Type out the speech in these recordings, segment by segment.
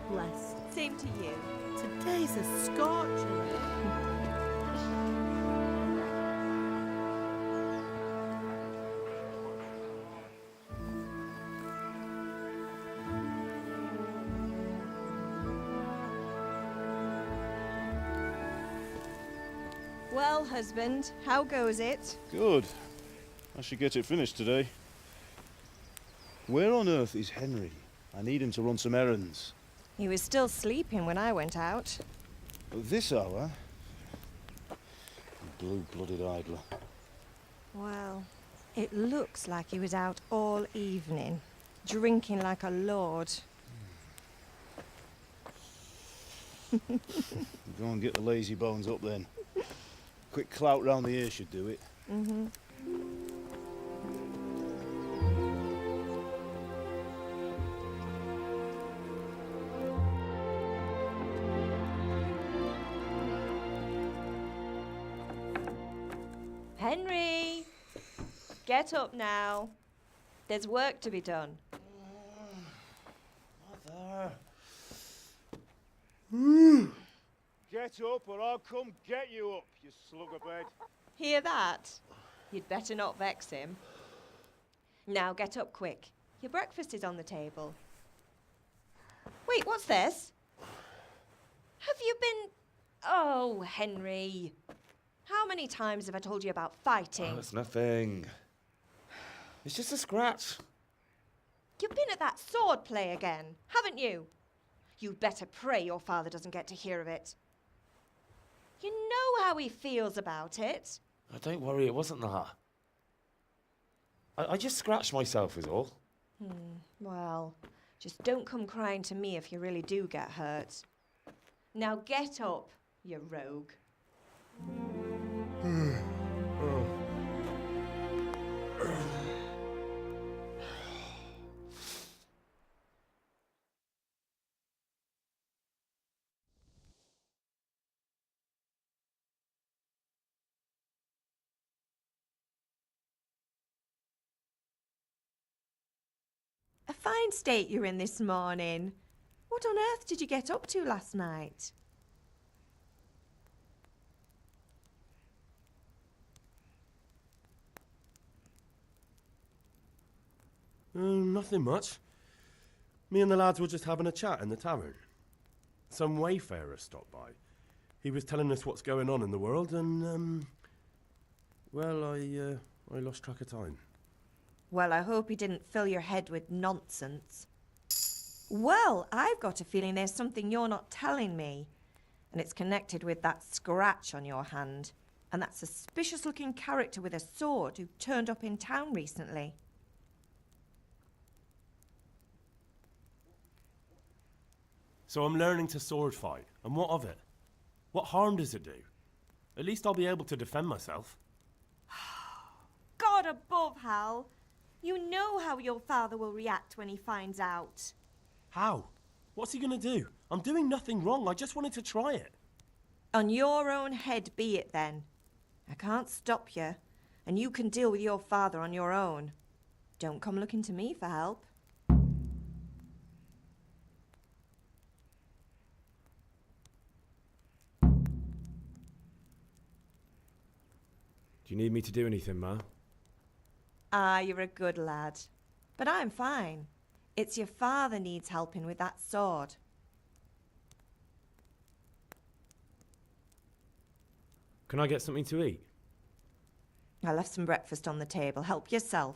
blessed. Same to you. Today's a scorcher. Well, husband, how goes it? Good. I should get it finished today. Where on earth is Henry? I need him to run some errands. He was still sleeping when I went out. At this hour? Blue-blooded idler. Well, it looks like he was out all evening, drinking like a lord. Go and get the lazy bones up then. Quick clout round the ear should do it. Mm-hmm. Henry! Get up now. There's work to be done. Mother! Get up or I'll come get you up, you slug of bed. Hear that? You'd better not vex him. Now get up quick. Your breakfast is on the table. Wait, what's this? Have you been... Oh, Henry. How many times have I told you about fighting? Oh, it's nothing. It's just a scratch. You've been at that sword play again, haven't you? You'd better pray your father doesn't get to hear of it. You know how he feels about it. Oh, don't worry, it wasn't that. I just scratched myself is all. Well, just don't come crying to me if you really do get hurt. Now get up, you rogue. A fine state you're in this morning. What on earth did you get up to last night? Nothing much. Me and the lads were just having a chat in the tavern. Some wayfarer stopped by. He was telling us what's going on in the world and, well, I lost track of time. Well, I hope he didn't fill your head with nonsense. Well, I've got a feeling there's something you're not telling me. And it's connected with that scratch on your hand. And that suspicious-looking character with a sword who turned up in town recently. So I'm learning to sword fight, and what of it? What harm does it do? At least I'll be able to defend myself. God above, Hal. You know how your father will react when he finds out. How? What's he gonna do? I'm doing nothing wrong, I just wanted to try it. On your own head be it then. I can't stop you, and you can deal with your father on your own. Don't come looking to me for help. Do you need me to do anything, Ma? Ah, you're a good lad. But I'm fine. It's your father needs helping with that sword. Can I get something to eat? I left some breakfast on the table. Help yourself.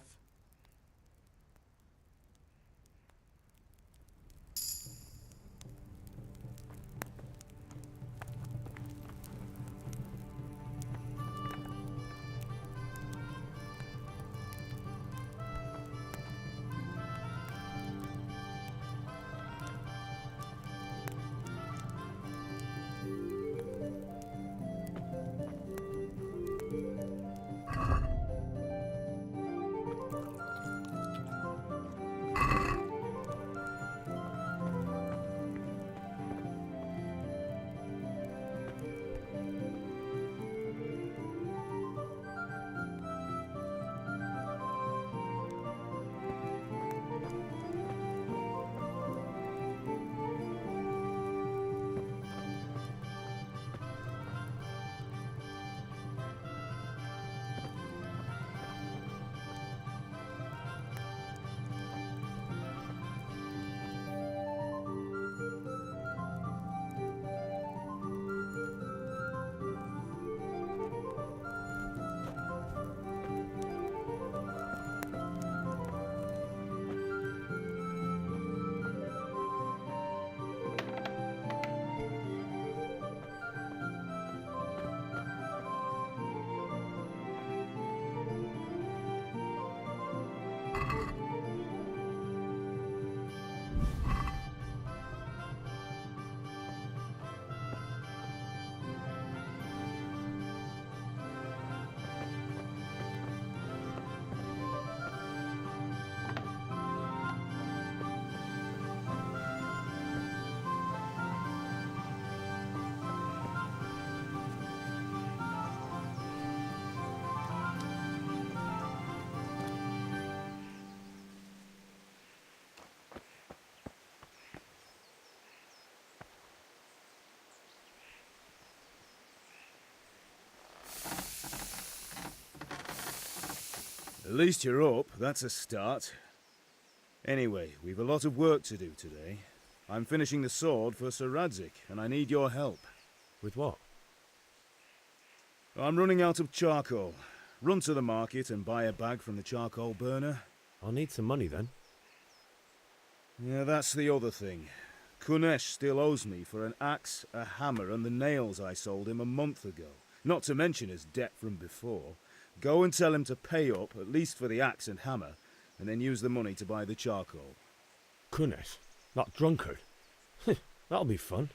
At least you're up, that's a start. Anyway, we've a lot of work to do today. I'm finishing the sword for Sir Radzig, and I need your help. With what? I'm running out of charcoal. Run to the market and buy a bag from the charcoal burner. I'll need some money then. Yeah, that's the other thing. Kunesh still owes me for an axe, a hammer, and the nails I sold him a month ago. Not to mention his debt from before. Go and tell him to pay up, at least for the axe and hammer, and then use the money to buy the charcoal. Kunesh? That drunkard? That'll be fun.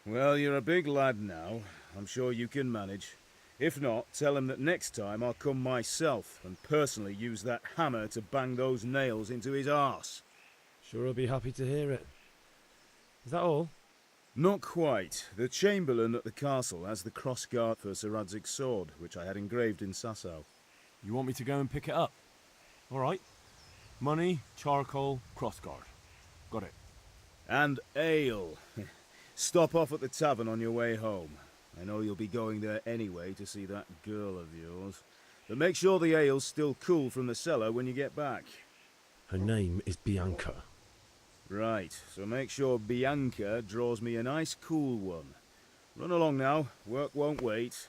Well, you're a big lad now. I'm sure you can manage. If not, tell him that next time I'll come myself and personally use that hammer to bang those nails into his arse. Sure I'll be happy to hear it. Is that all? Not quite. The Chamberlain at the castle has the crossguard for Sir Radzig's sword, which I had engraved in Sasau. You want me to go and pick it up? All right. Money, charcoal, crossguard. Got it. And ale. Stop off at the tavern on your way home. I know you'll be going there anyway to see that girl of yours. But make sure the ale's still cool from the cellar when you get back. Her name is Bianca. Right, so make sure Bianca draws me a nice cool one. Run along now, work won't wait.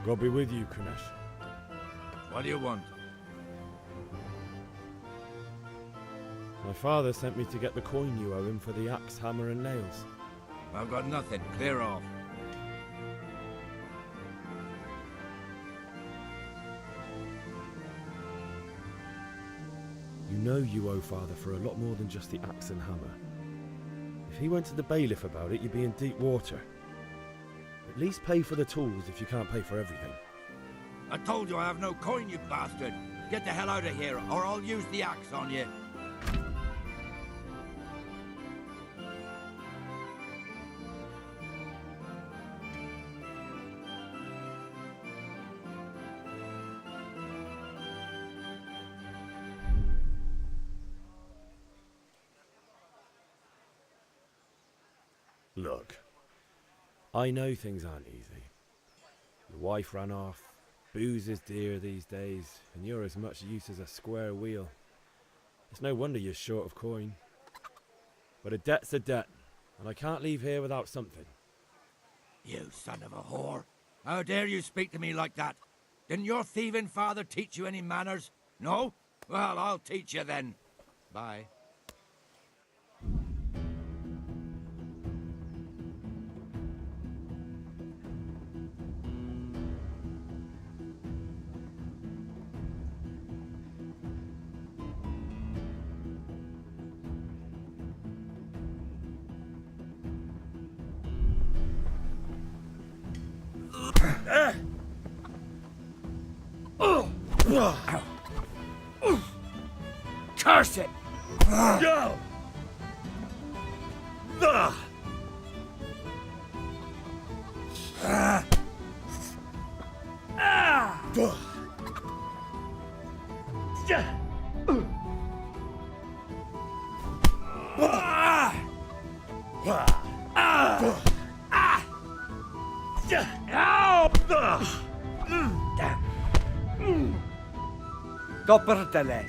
God be with you, Kunesh. What do you want? My father sent me to get the coin you owe him for the axe, hammer and nails. I've got nothing. Clear off. You know you owe father for a lot more than just the axe and hammer. If he went to the bailiff about it, you'd be in deep water. At least pay for the tools if you can't pay for everything. I told you I have no coin, you bastard. Get the hell out of here, or I'll use the axe on you. Look, I know things aren't easy. Your wife ran off, booze is dear these days, and you're as much use as a square wheel. It's no wonder you're short of coin. But a debt's a debt, and I can't leave here without something. You son of a whore. How dare you speak to me like that? Didn't your thieving father teach you any manners? No? Well, I'll teach you then. Bye. Curse it! Go! Kopperdele.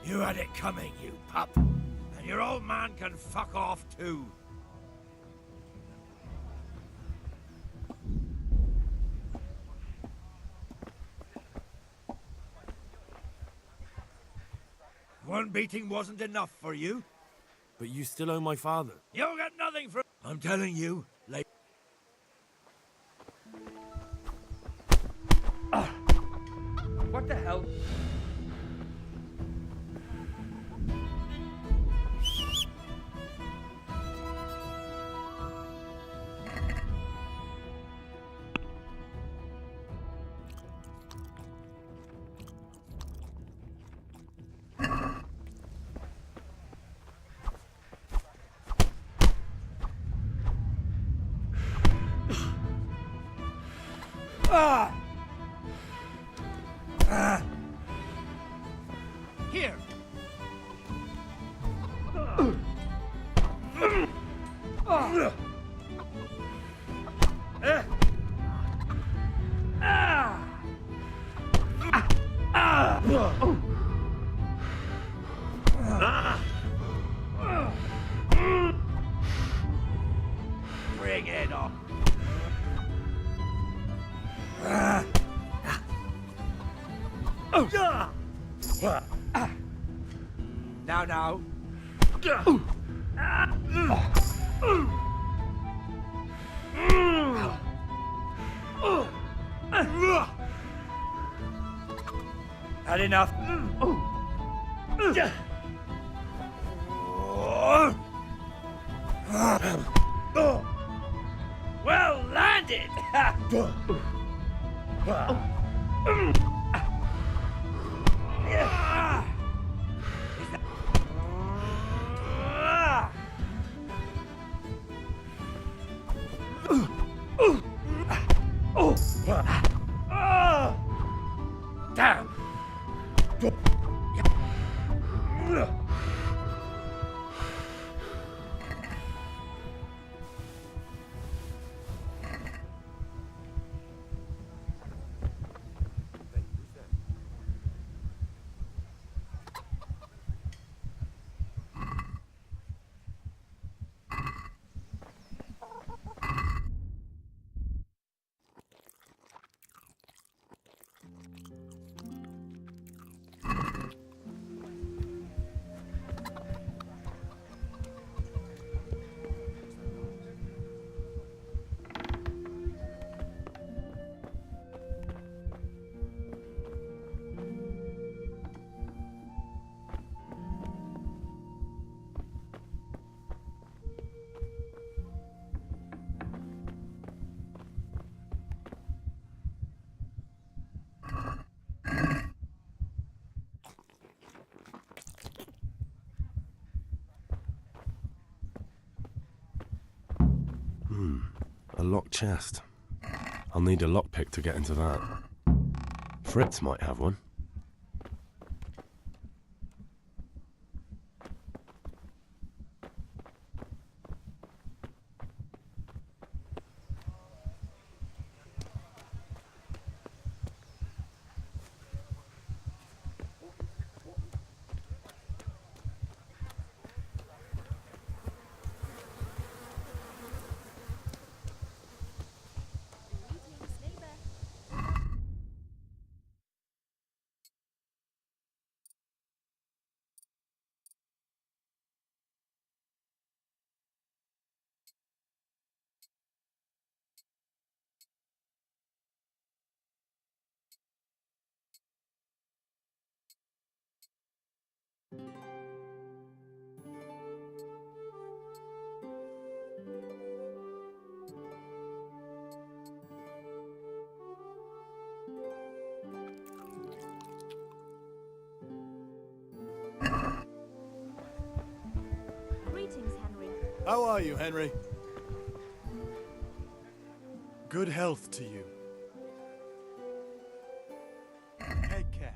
You had it coming, you pup. And your old man can fuck off too. One beating wasn't enough for you? But you still owe my father. You'll get nothing from... I'm telling you, like... What the hell? Here! Bring it on. Now. Had enough. Well landed. Damn. A locked chest. I'll need a lockpick to get into that. Fritz might have one. How are you, Henry? Good health to you. Take care.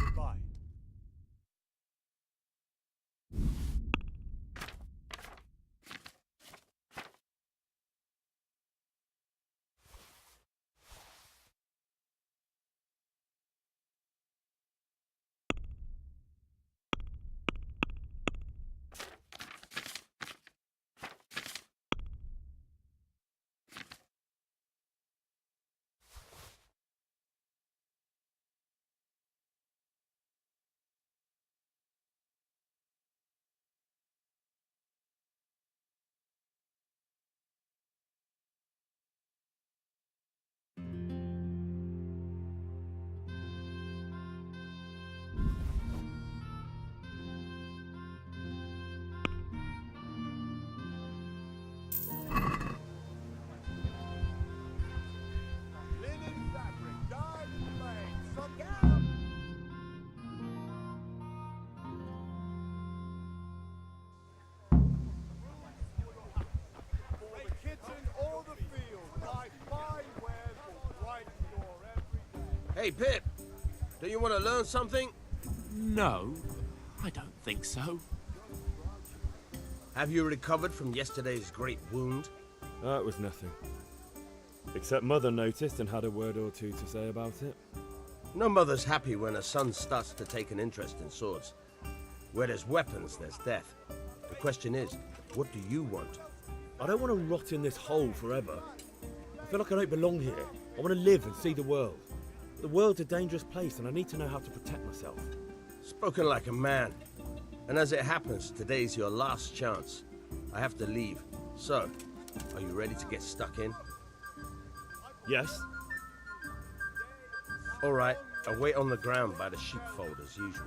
Goodbye. Linen fabric, dyed and made, suck out! For the kitchen or the field, buy fine wares will brighten your every day. Hey, Pip! Do you want to learn something? No, I don't think so. Have you recovered from yesterday's great wound? That was nothing. Except Mother noticed and had a word or two to say about it. No mother's happy when her son starts to take an interest in swords. Where there's weapons, there's death. The question is, what do you want? I don't want to rot in this hole forever. I feel like I don't belong here. I want to live and see the world. The world's a dangerous place and I need to know how to protect myself. Spoken like a man. And as it happens, today's your last chance. I have to leave. So, are you ready to get stuck in? Yes? All right, I'll wait on the ground by the sheepfold as usual.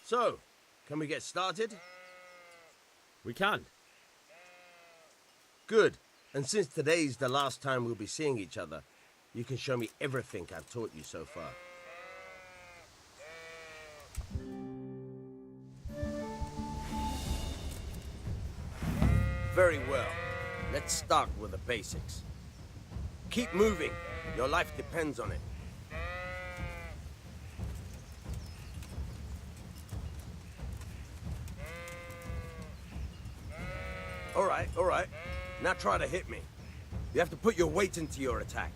So, can we get started? We can. Good. And since today's the last time we'll be seeing each other, you can show me everything I've taught you so far. Very well. Let's start with the basics. Keep moving. Your life depends on it. All right. Now try to hit me. You have to put your weight into your attack.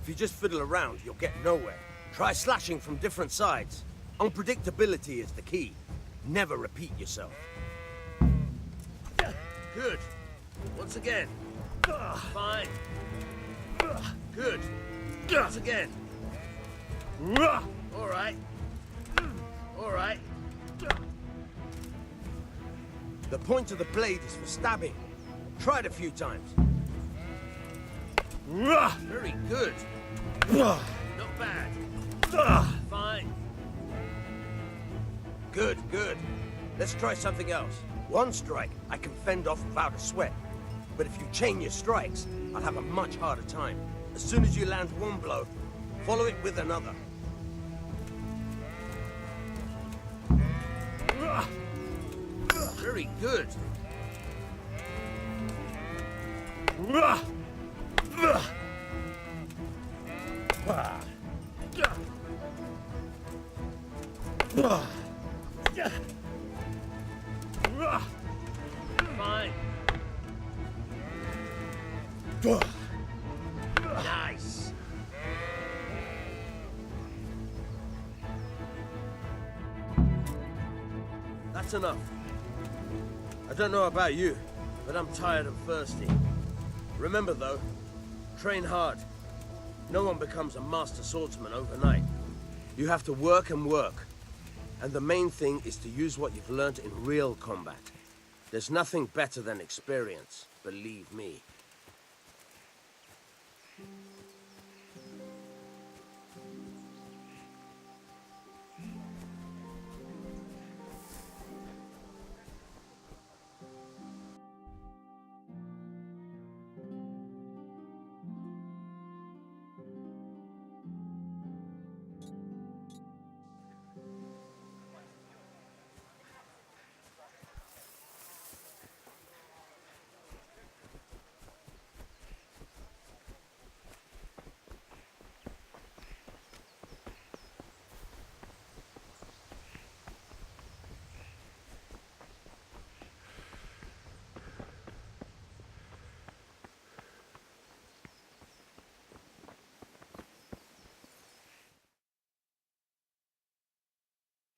If you just fiddle around, you'll get nowhere. Try slashing from different sides. Unpredictability is the key. Never repeat yourself. Good. Once again. Fine. Good. Once again. All right. All right. The point of the blade is for stabbing. Try it a few times. Very good. Not bad. Fine. Good, good. Let's try something else. One strike, I can fend off without a sweat. But if you chain your strikes, I'll have a much harder time. As soon as you land one blow, follow it with another. Very good. Fine. Nice. That's enough. I don't know about you, but I'm tired and thirsty. Remember though, train hard. No one becomes a master swordsman overnight. You have to work and work. And the main thing is to use what you've learned in real combat. There's nothing better than experience, believe me.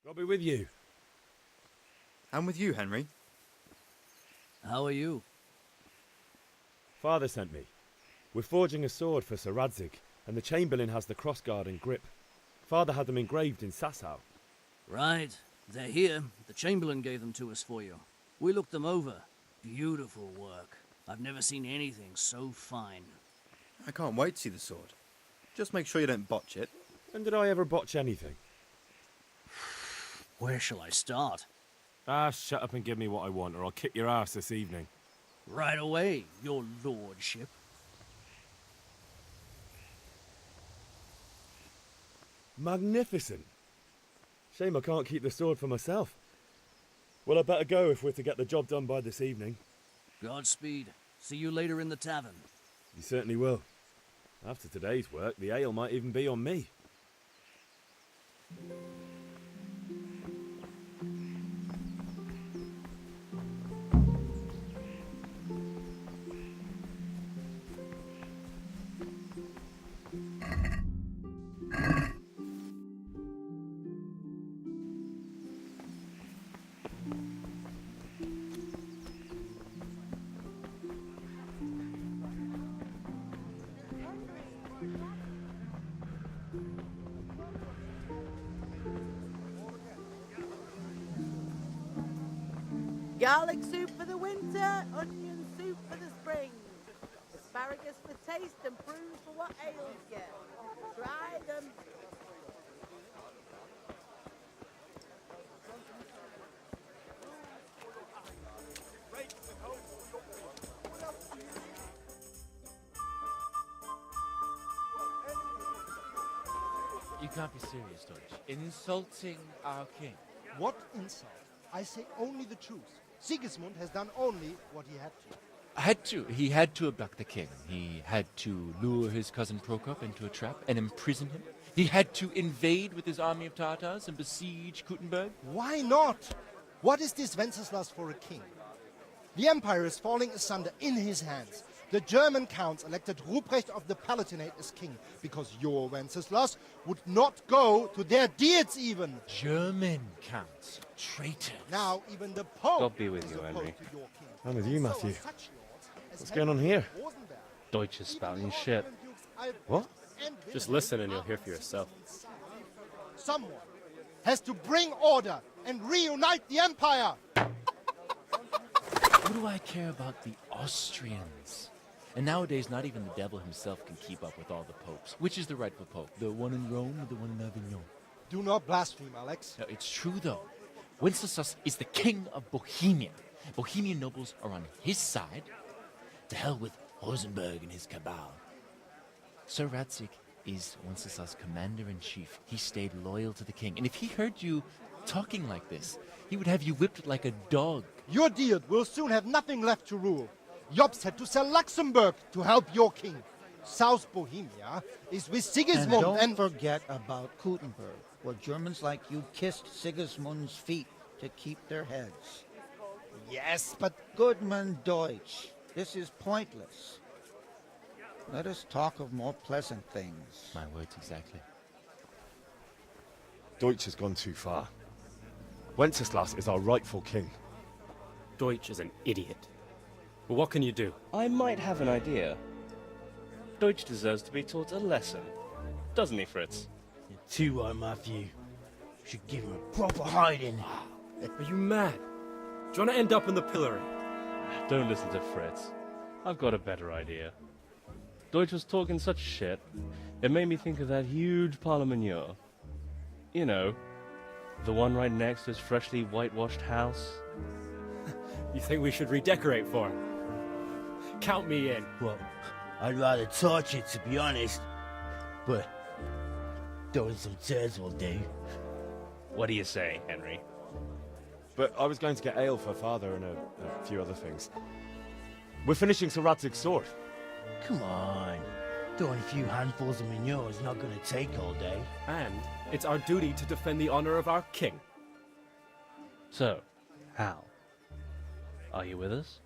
I'll be with you. I'm with you, Henry. How are you? Father sent me. We're forging a sword for Sir Radzig, and the Chamberlain has the crossguard and grip. Father had them engraved in Sasau. Right. They're here. The Chamberlain gave them to us for you. We looked them over. Beautiful work. I've never seen anything so fine. I can't wait to see the sword. Just make sure you don't botch it. When did I ever botch anything? Where shall I start? Shut up and give me what I want, or I'll kick your ass this evening. Right away, your lordship. Magnificent. Shame I can't keep the sword for myself. Well, I better go if we're to get the job done by this evening. Godspeed. See you later in the tavern. You certainly will. After today's work, the ale might even be on me. Garlic soup for the winter, onion soup for the spring. Asparagus for taste and prunes for what ails you. Try them. You can't be serious, Deutsch. Insulting our king. What insult? I say only the truth. Sigismund has done only what he had to. Had to. He had to abduct the king. He had to lure his cousin Prokop into a trap and imprison him. He had to invade with his army of Tartars and besiege Kuttenberg. Why not? What is this Wenceslas for a king? The empire is falling asunder in his hands. The German counts elected Ruprecht of the Palatinate as king because your Wenceslas would not go to their deeds even. German counts. Traitors. Now even the Pope God be with is you, opposed Henry. to your king. I'm with you, Matthew. So such lords as What's going on here? Rosenberg, Deutsch is spouting shit. What? and Just Wilhelm listen and you'll hear for yourself. Someone has to bring order and reunite the empire. What do I care about the Austrians? And nowadays, not even the devil himself can keep up with all the popes. Which is the rightful pope? The one in Rome or the one in Avignon? Do not blaspheme, Alex. No, it's true, though. Wenceslas is the king of Bohemia. Bohemian nobles are on his side. To hell with Rosenberg and his cabal. Sir Radzig is Wenceslas' commander-in-chief. He stayed loyal to the king. And if he heard you talking like this, he would have you whipped like a dog. Your deed will soon have nothing left to rule. Jobst had to sell Luxembourg to help your king. South Bohemia is with Sigismund and don't forget about Kuttenberg, where Germans like you kissed Sigismund's feet to keep their heads. Yes, but... Goodman Deutsch, this is pointless. Let us talk of more pleasant things. My words exactly. Deutsch has gone too far. Wenceslas is our rightful king. Deutsch is an idiot. But what can you do? I might have an idea. Deutsch deserves to be taught a lesson. Doesn't he, Fritz? You're too right, Matthew. Should give him a proper hiding. Are you mad? Do you want to end up in the pillory? Don't listen to Fritz. I've got a better idea. Deutsch was talking such shit, it made me think of that huge parliament. You know, the one right next to his freshly whitewashed house. You think we should redecorate for him? Count me in. Well, I'd rather torch it, to be honest. But throwing some tears will do. What do you say, Henry? But I was going to get ale for father and a few other things. We're finishing Sir Radzig's sword. Come on. Throwing a few handfuls of manure is not going to take all day. And it's our duty to defend the honor of our king. So, Hal, are you with us?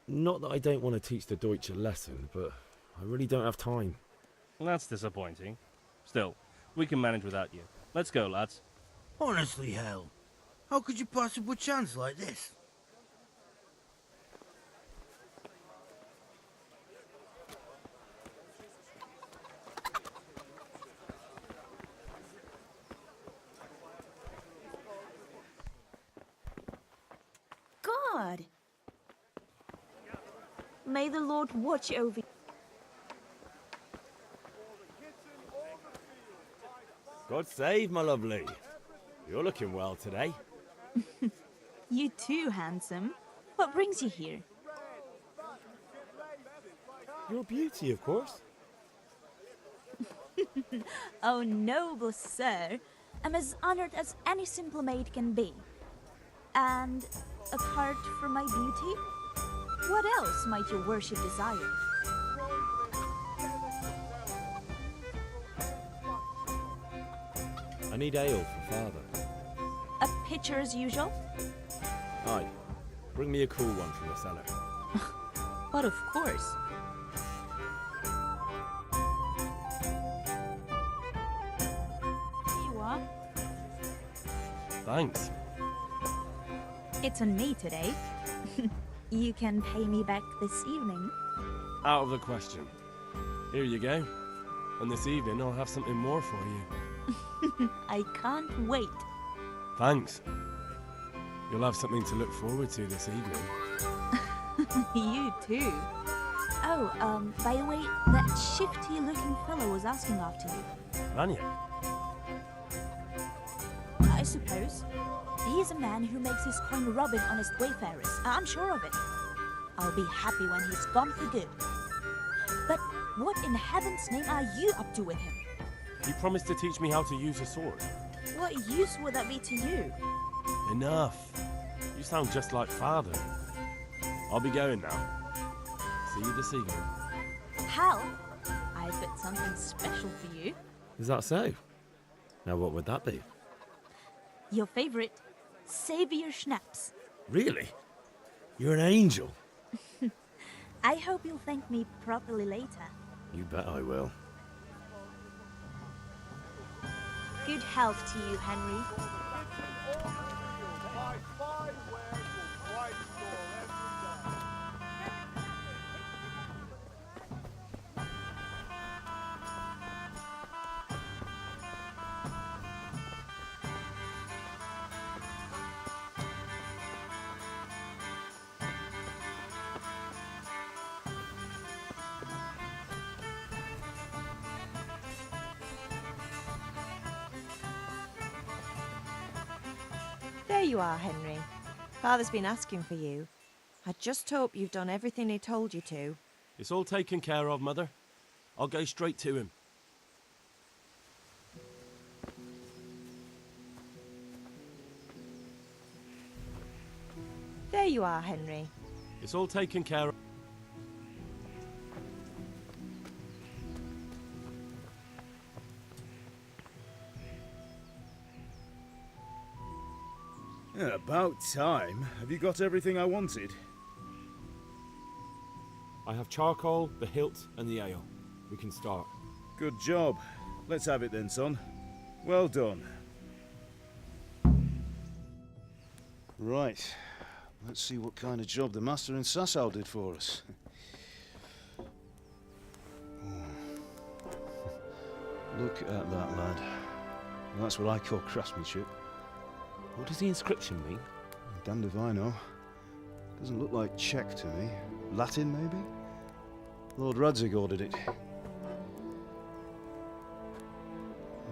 Not that I don't want to teach the Deutsch a lesson, but I really don't have time. That's disappointing. Still, we can manage without you. Let's go, lads. Honestly, Hal, how could you possibly chance like this? God! May the Lord watch over you. God save, my lovely. You're looking well today. You too, handsome. What brings you here? Your beauty, of course. Oh, noble sir. I'm as honored as any simple maid can be. And apart from my beauty, what else might your worship desire? I need ale for father. A pitcher as usual? Aye. Bring me a cool one from the cellar. But of course. Here you are. Thanks. It's on me today. You can pay me back this evening. Out of the question. Here you go. And this evening I'll have something more for you. I can't wait. Thanks. You'll have something to look forward to this evening. You too. Oh, by the way, that shifty-looking fellow was asking after you. Vanya? I suppose. He's a man who makes his coin robbing honest wayfarers. I'm sure of it. I'll be happy when he's gone for good. But what in heaven's name are you up to with him? He promised to teach me how to use a sword. What use would that be to you? Enough. You sound just like father. I'll be going now. See you this evening. Hal, I've got something special for you. Is that so? Now what would that be? Your favorite, Savior Schnapps. Really? You're an angel. I hope you'll thank me properly later. You bet I will. Good health to you, Henry. There you are, Henry. Father's been asking for you. I just hope you've done everything he told you to. It's all taken care of, Mother. I'll go straight to him. There you are, Henry. It's all taken care of. Yeah, about time. Have you got everything I wanted? I have charcoal, the hilt, and the ale. We can start. Good job. Let's have it then, son. Well done. Right. Let's see what kind of job the master in Sasau did for us. Look at that, lad. That's what I call craftsmanship. What does the inscription mean? Damned if I know. Doesn't look like Czech to me. Latin, maybe? Lord Radzig ordered it.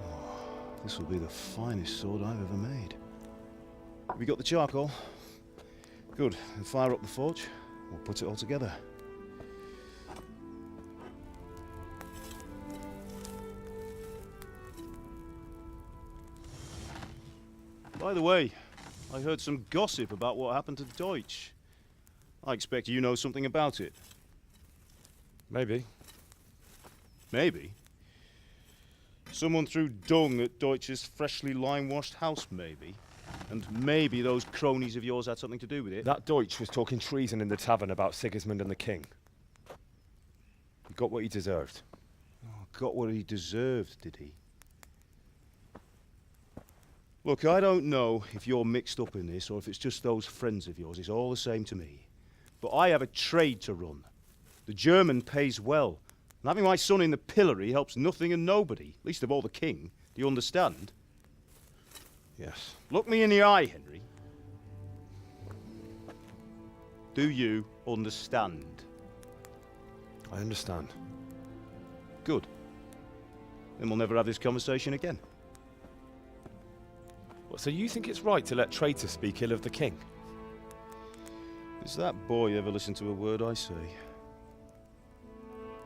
Oh, this will be the finest sword I've ever made. Have you got the charcoal? Good. Then fire up the forge. We'll put it all together. By the way, I heard some gossip about what happened to Deutsch. I expect you know something about it. Maybe. Maybe? Someone threw dung at Deutsch's freshly lime-washed house, maybe? And maybe those cronies of yours had something to do with it? That Deutsch was talking treason in the tavern about Sigismund and the king. He got what he deserved. Oh, got what he deserved, did he? Look, I don't know if you're mixed up in this or if it's just those friends of yours. It's all the same to me. But I have a trade to run. The German pays well. And having my son in the pillory helps nothing and nobody, least of all the king. Do you understand? Yes. Look me in the eye, Henry. Do you understand? I understand. Good. Then we'll never have this conversation again. What, so you think it's right to let traitors speak ill of the king? Does that boy ever listen to a word I say?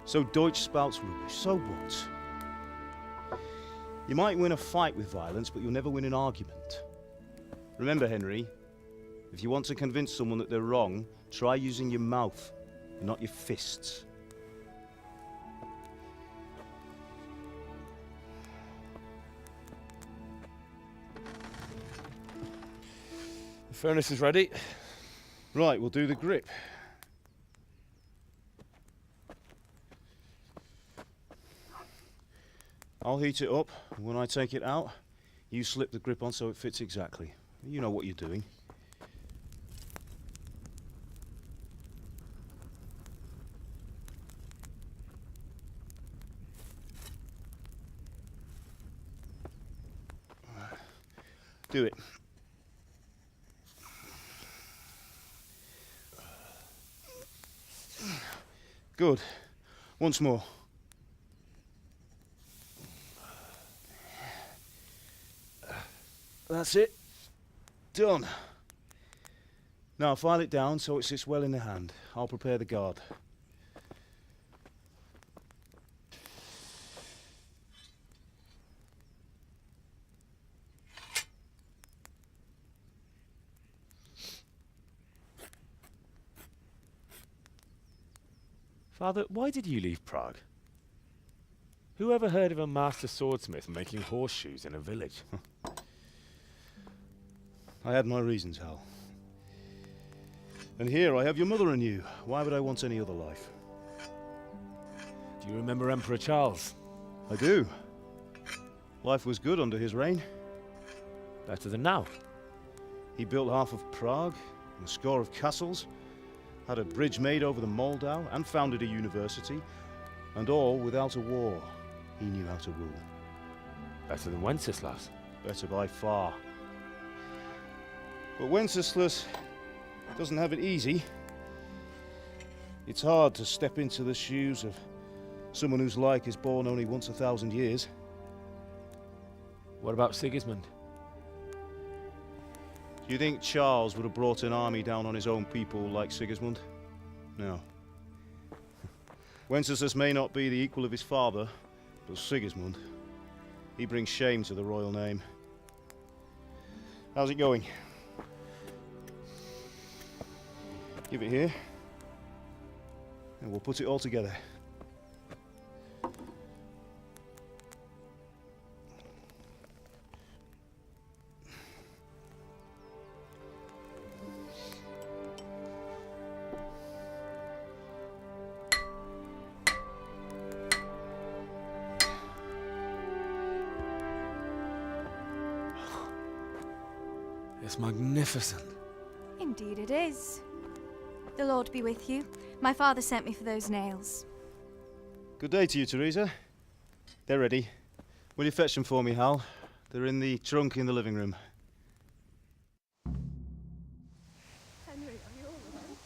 So Deutsch spouts rubbish, so what? You might win a fight with violence, but you'll never win an argument. Remember, Henry, if you want to convince someone that they're wrong, try using your mouth, not your fists. The furnace is ready. Right, we'll do the grip. I'll heat it up, and when I take it out, you slip the grip on so it fits exactly. You know what you're doing. Do it. Good. Once more. That's it. Done. Now file it down so it sits well in the hand. I'll prepare the guard. Father, why did you leave Prague? Who ever heard of a master swordsmith making horseshoes in a village? I had my reasons, Hal. And here I have your mother and you. Why would I want any other life? Do you remember Emperor Charles? I do. Life was good under his reign. Better than now. He built half of Prague, and a score of castles, had a bridge made over the Moldau, and founded a university, and all without a war. He knew how to rule. Better than Wenceslas. Better by far. But Wenceslas doesn't have it easy. It's hard to step into the shoes of someone whose like is born only once 1,000 years. What about Sigismund? Do you think Charles would have brought an army down on his own people like Sigismund? No. Wenceslas may not be the equal of his father, but Sigismund, he brings shame to the royal name. How's it going? Give it here, and we'll put it all together. It's magnificent. Indeed it is. The Lord be with you. My father sent me for those nails. Good day to you, Teresa. They're ready. Will you fetch them for me, Hal? They're in the trunk in the living room. Henry, are you all right?